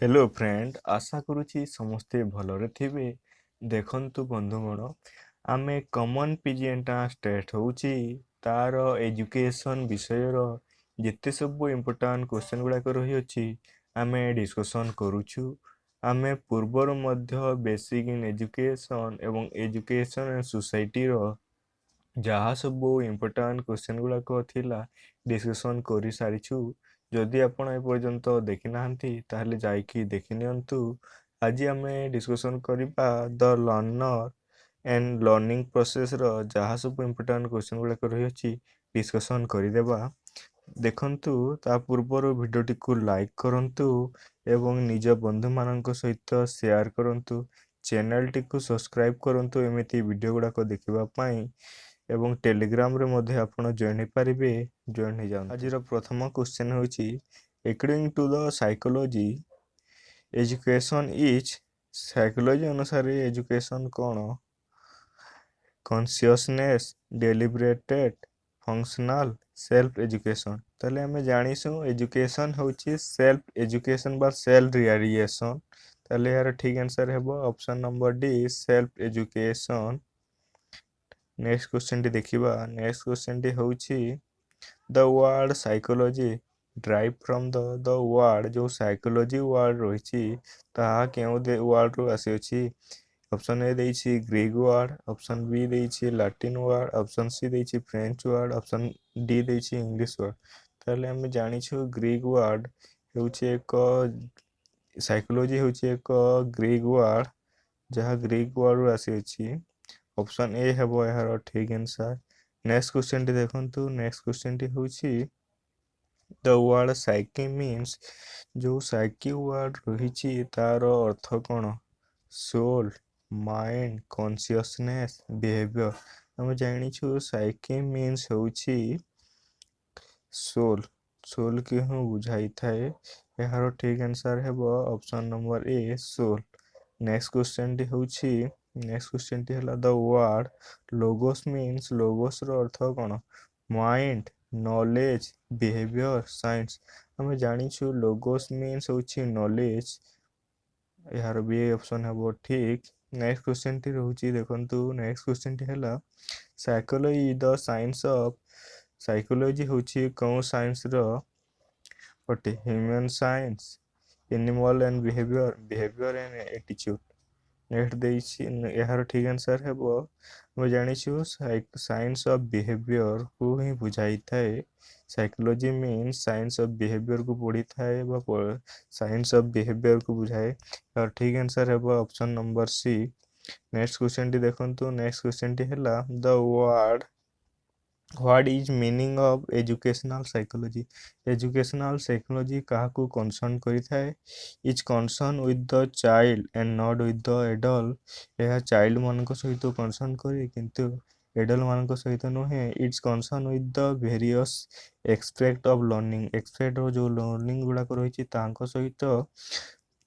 Hello friend, आशा करुछि समस्ते भलरे थिबे। देखंतु बंधुगण, आमे कॉमन पीजी एंट्रांस टेस्ट होउछि तार एजुकेशन विषयर जेते सब इम्पोर्टेंट क्वेश्चन गुड़ाक रही अछि आमे डिस्कशन करूछु। आमे पूर्वर मध्य बेसिक इन एजुकेशन एवं एजुकेशन एंड सोसाइटी रो जहाँ सब इम्पोर्टेंट क्वेश्चन गुड़ाक थिला डिस्कशन करि सारिछु। जदि आपण ए पर्यंत देखि नाहंती ताहले जाइकी देखि नियंतु। आज आमे डिस्कशन करिबा the learner and learning process रो जहाँ सब इम्पोर्टेंट क्वेश्चन गुड़ाक रही अछि डिस्कशन करिदेबा। देखंतु ता पूर्वर भिडियोटी को लाइक करंतु एवं निज बंधु मानक सहित शेयर करंतु। चैनल टी को सब्सक्राइब करंतु एमिति वीडियो गुड़ाक देखिबा पई एवं टेलीग्राम रे मध्ये आपण जॉइन हो पारिबे। जॉइन हो जाओ। आज प्रथम क्वेश्चन होची according to the psychology education is. Psychology अनुसार एजुकेशन कोन? Consciousness, deliberated, functional, self education. ताले हमें जानिसु एजुकेशन होची सेल्फ एजुकेशन बा सेल्फ रियलाइजेशन। ताले यार ठीक आंसर हेबो option number D self education. Next question टी देखिबा। नेक्स्ट क्वेश्चन टी होची the word psychology drive from the word जो साइकोलॉजी वर्ड रहिछि ताहा केउ दे वर्ड रो आसी अछि। ऑप्शन ए देछि ग्रीक वर्ड, ऑप्शन बी देछि लैटिन वर्ड, ऑप्शन सी देछि फ्रेंच वर्ड, ऑप्शन डी देछि इंग्लिश वर्ड। ताले हम जानिछु ग्रीक वर्ड होछि एक साइकोलॉजी होछि एक ग्रीक वर्ड जहा ग्रीक वर्ड रो आसी अछि। ऑप्शन ए हेबो यार ठीक आंसर। नेक्स्ट क्वेश्चन टी देखंतु। नेक्स्ट क्वेश्चन टी होछि द वर्ड साइकी मीन्स जो साइकी वर्ड रहिछि तार अर्थ कोन? Soul, mind, consciousness, behaviour. हम जानिछु साइकी मीन्स होछि सोल। सोल के हम बुझाई थाए। यार ठीक आंसर हेबो option number A soul. Next question टी होछि नेक्स्ट क्वेश्चन टी हला the word logos means logos रो अर्थ कोन? Mind, knowledge, behaviour, science. हम जानिछु लोगोस मीन्स होछि नॉलेज। यार बी ऑप्शन हेबो ठीक। नेक्स्ट क्वेश्चन टी रहउछि देखंतु। नेक्स्ट क्वेश्चन टी हला psychology the science of. Psychology होछि कोन साइंस रो अटे? Human science, animal and behaviour, behaviour and attitude. Next देछि यार ठीक आंसर हेबो हम जानिछु साइंस ऑफ बिहेवियर को ही बुझाई थाए। Psychology means science of behaviour को पढ़ी थाए बा साइंस ऑफ बिहेवियर को बुझाए। और ठीक आंसर हेबो option number C. Next question टी देखंतु। नेक्स्ट क्वेश्चन टी हला the word what is meaning of educational psychology. Educational psychology काहाकू कंसर्न करि थाए? Is concern with the child and not with the adult. यह चाइल्ड मानक सहित कंसर्न करे किंतु एडल्ट मानक सहित नुहे। It's concern with the various expect of learning. Expect जो लर्निंग गुड़ाक रही तांको सहित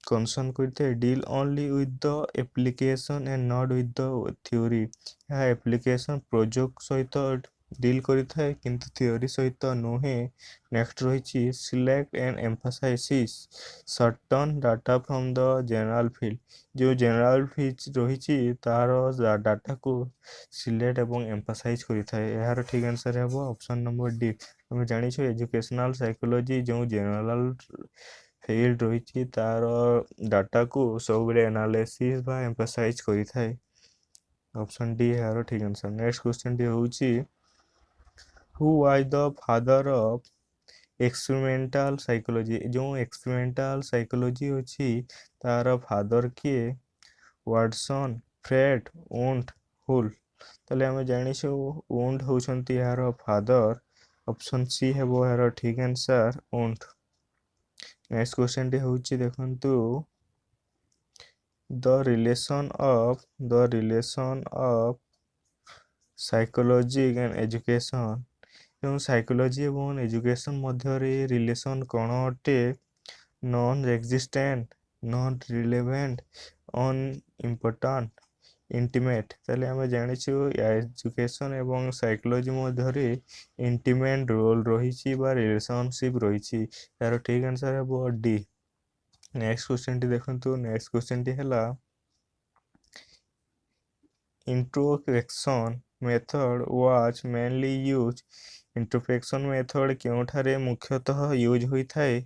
कंसर्न करते। Deal only with the application and not with the theory. यह एप्लीकेशन प्रोजेक्ट सहित डील करिथाए किंतु थ्योरी सहित नुहे। नेक्स्ट रही select and emphasise certain data from the general field. जो जनरल फील्ड रही तार डाटा को सिलेक्ट एवं एम्फसाइज करिथाए। यार ठीक आंसर हेबो ऑप्शन नंबर डी। हम जानिछु एजुकेशनल साइकोलॉजी जो जनरल फील्ड रही तार डाटा को सब एनालिसिस बा एम्फसाइज करिथाए। ऑप्शन डी यार ठीक आंसर। नेक्स्ट क्वेश्चन डी होछि Who was the father of experimental psychology. जो एक्सपेरिमेंटल साइकोलॉजी अछि तार फादर किए? Watson, Freud, Wundt, Hull. ताले हम जानिछु वुंड होछंती यार फादर। ऑप्शन सी हेबो यार ठीक आंसर वुंड। नेक्स्ट क्वेश्चन टी होछि देखंतु the relation of psychology and education. एवं साइकोलॉजी एवं एजुकेशन मध्य रिलेशन कौन अटे? Non existent, non relevant, unimportant, intimate. ताले हम जानिछु एजुकेशन एवं साइकोलॉजी मध्य इंटीमेट रोल रही बा रिलेशनशिप रही। यार ठीक आंसर है डी। नेक्स्ट क्वेश्चन टी देखंतु नेक्स्ट क्वेश्चन टी हैला introspection method was mainly use introspection method केउठारे मुख्यतः यूज होई थाए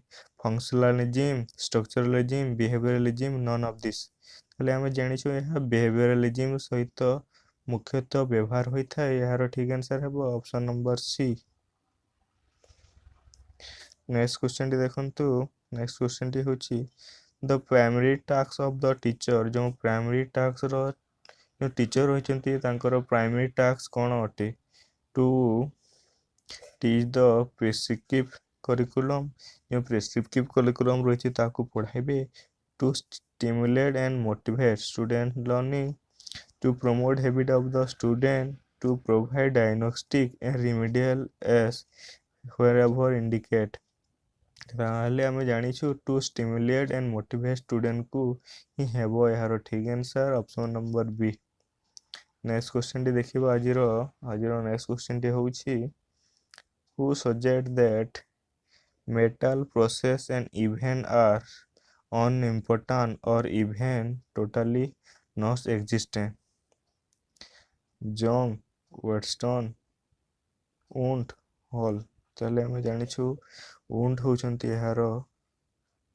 functionalism structuralism behaviourism none of this ताले हम जानिछु यह बिहेवियरलिज्म सहित मुख्यतः व्यवहार होई थाए यार ठीक आंसर हेबो option number C. Next question टी देखंतु नेक्स्ट क्वेश्चन टी होची the primary task of the teacher जो प्राइमरी टास्क रो जो टीचर होइचंती तांकर प्राइमरी टास्क कोन अटे to teach the prescriptive curriculum जो प्रिस्क्रिप्टिव करिकुलम रहिछि ताकू पढाइबे to stimulate and motivate student learning to promote habit of the student to provide diagnostic and remedial as wherever indicate ताहले आमे जानिछु to stimulate and motivate student को ही हेबो यार ठीक answer option number B. Next question टी देखिबा आजिरो नेक्स्ट क्वेश्चन टी होउछि who suggest that metal process and event are unimportant or even totally not existent जंग वेटस्टोन उंट हॉल ताले हम जानिछु उंट होचंती यार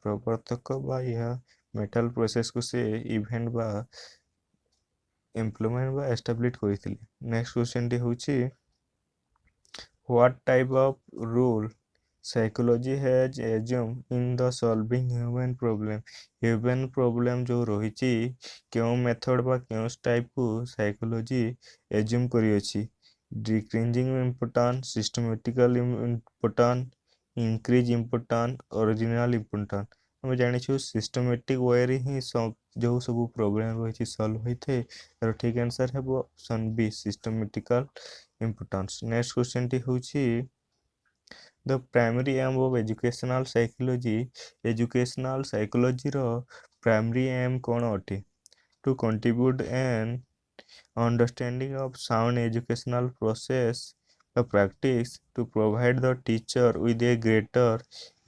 प्रवर्तक बा यह मेटल प्रोसेस को से इवेंट बा इम्प्लीमेंट बा एस्टैब्लिश करिथिले। नेक्स्ट क्वेश्चन टी होची what type of rule psychology has assumed in the solving human problem जो रहिछि केउ मेथड बा केउ टाइप को साइकोलॉजी एज्यूम करि अछि decreasing importance systematical importance increase importance original importance हम जानिछु सिस्टमैटिक वे रे ही सब जो सब प्रॉब्लम रहिछि सॉल्व होइथे और ठीक आंसर हेबो option B systematical importance. Next question टी होछि the primary aim of educational psychology रो primary aim कोन अटे to contribute an understanding of sound educational process the practice to provide the teacher with a greater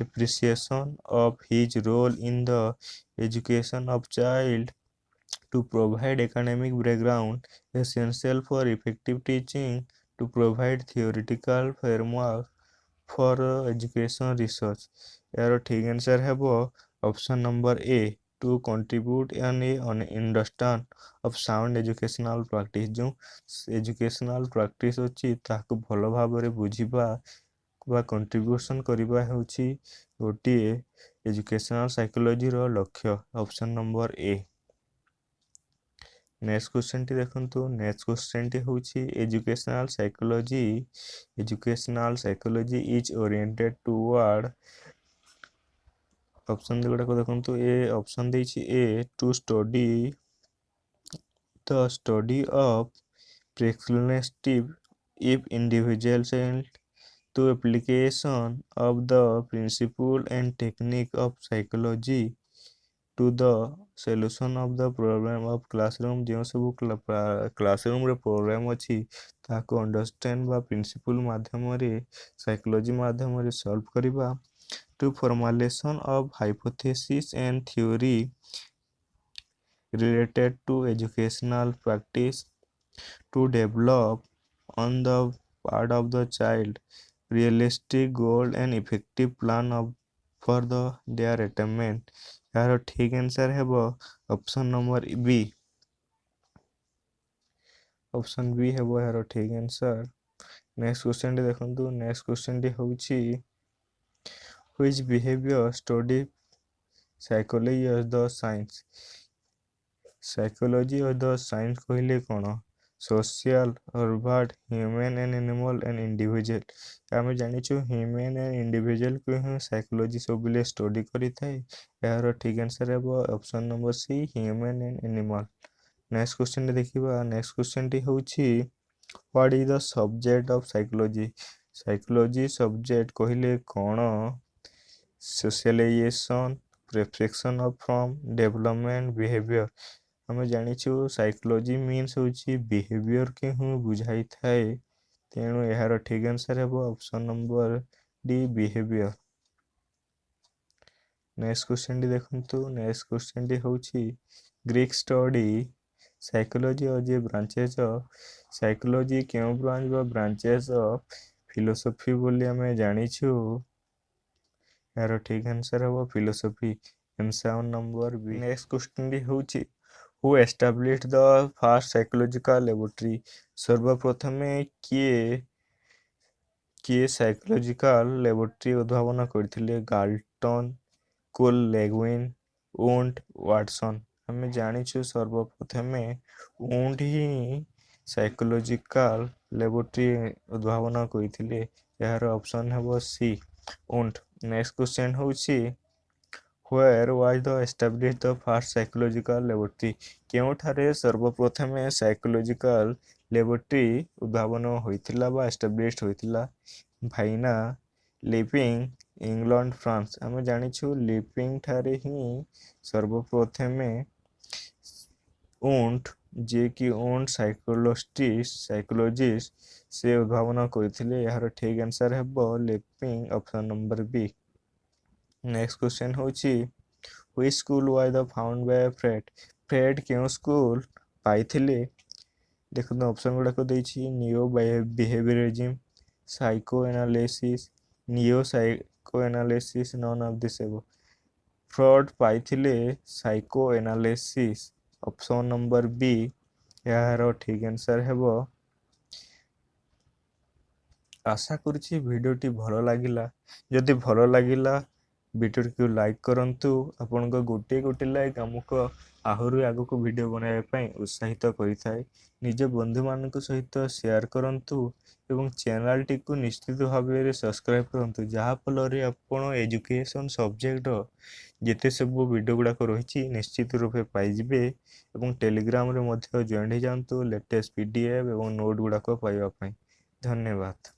appreciation of his role in the education of child to provide academic background essential for effective teaching to provide theoretical framework for education research यार ठीक answer हेबो option number A to contribute यानी on understand of sound educational practice जो educational practice अछि ताको भलो भाबरे बुझिबा बा contribution करिबा होछि गोटी एजुकेशनल साइकोलॉजी रो लक्ष्य option number A. Next question टी देखंतु नेक्स्ट क्वेश्चन टी होछि educational psychology is oriented toward option गुडा को देखंतु ए ऑप्शन देछि A to study of prescriptive if individuals to application of the principle and technique of psychology to the solution of the problem of classroom जो सब classroom रे problem अछि ताको understand बा प्रिंसिपल माध्यम रे साइकोलॉजी माध्यम रे सॉल्व करिबा to formulation of hypothesis and theory related to educational practice to develop on the part of the child realistic goal and effective plan of for the their attainment यार ठीक answer हेबो option number B option B हेबो यार ठीक answer. Next question टी देखंतु next question टी होछि which behavior study psychology as the science psychology or the science कहले कोन social urban human and animal and individual हम जानिछु human and individual को हम साइकोलॉजी सब ले स्टडी करि थाए यार ठीक आंसर हेबो option number C human and animal। Next question देखिबा नेक्स्ट क्वेश्चन टी होछि what is the subject of psychology subject कहले कोन socialization perfection of from development behavior हम जानिछु साइकोलॉजी मीन्स होछि बिहेवियर के हम बुझाई थाए तेनु यार ठीक आंसर हेबो option number D behaviour. Next question टी देखंतु नेक्स्ट क्वेश्चन टी होची ग्रीक स्टडी साइकोलॉजी और जे ब्रांचेस ऑफ साइकोलॉजी केउ ब्रांच बा ब्रांचेस ऑफ फिलोसफी बोली हमें जानिछु यार ठीक आंसर है philosophy answer number B next question टी होची who established the first psychological laboratory सर्वप्रथमे किए किए साइकोलॉजिकल लैबोरेटरी उद्भावन करथिले गाल्टन कोल लेगुइन वुंट वाटसन हमें जानिछु सर्वप्रथमे वुंट ही साइकोलॉजिकल लैबोरेटरी उद्भावन करथिले यार ऑप्शन है सी वुंट नेक्स्ट क्वेश्चन होची Where was the established the first psychological laboratory? କେଉଁଠାରେ ସର୍ବପ୍ରଥମେ ସାଇକୋଲୋଜିକାଲ ଲେବୋରେଟରୀ ଉଦ୍ଭାବନ ହୋଇଥିଲା ବା ଏଷ୍ଟାବ୍ଲିଶ୍ଡ ହୋଇଥିଲା ଭାଇନା ଲିପିଙ୍ଗ ଇଂଲଣ୍ଡ ଫ୍ରାନ୍ସ ଆମେ ଜାଣିଛୁ ଲିପିଙ୍ଗ ଠାରେ ହିଁ ସର୍ବପ୍ରଥମେ ଉଣ୍ଟ ଯିଏକି ଉଣ୍ଟ ସାଇକୋଲୋଜିଷ୍ଟ ସେ ଉଦ୍ଭାବନ କରିଥିଲେ ଏହାର ଠିକ୍ ଆନ୍ସର ହେବ Leipzig option number B next question होची which school was the found by Freud Freud केउ स्कूल पाइथिले देखो ऑप्शन गुडा को देछि neo behaviourism psychoanalysis neo psychoanalysis none of this एबो फ्रॉड पाइथिले psychoanalysis option number B यार ठीक आंसर हेबो आशा करुछि वीडियोटी भलो लागिला जदि भलो लागिला वीडियो को लाइक करंतु आपन को गोटे गोटे लाइक हमको आहुरी आगो को वीडियो बनाए ପାଇଁ उत्साहित करिथाय निज बंधु मान सहित शेयर करंतु एवं चैनल टी को निश्चित भाव में सब्सक्राइब करंतु जहा फल रे आपन एजुकेशन सब्जेक्ट जेते सब वीडियो गुडा को रहिछि निश्चित रूपे पाई जिवे एवं टेलीग्राम रे मध्ये जॉइन हो जांतु लेटेस्ट पीडीएफ एवं नोट गुडा को पाइबा ପାଇଁ धन्यवाद।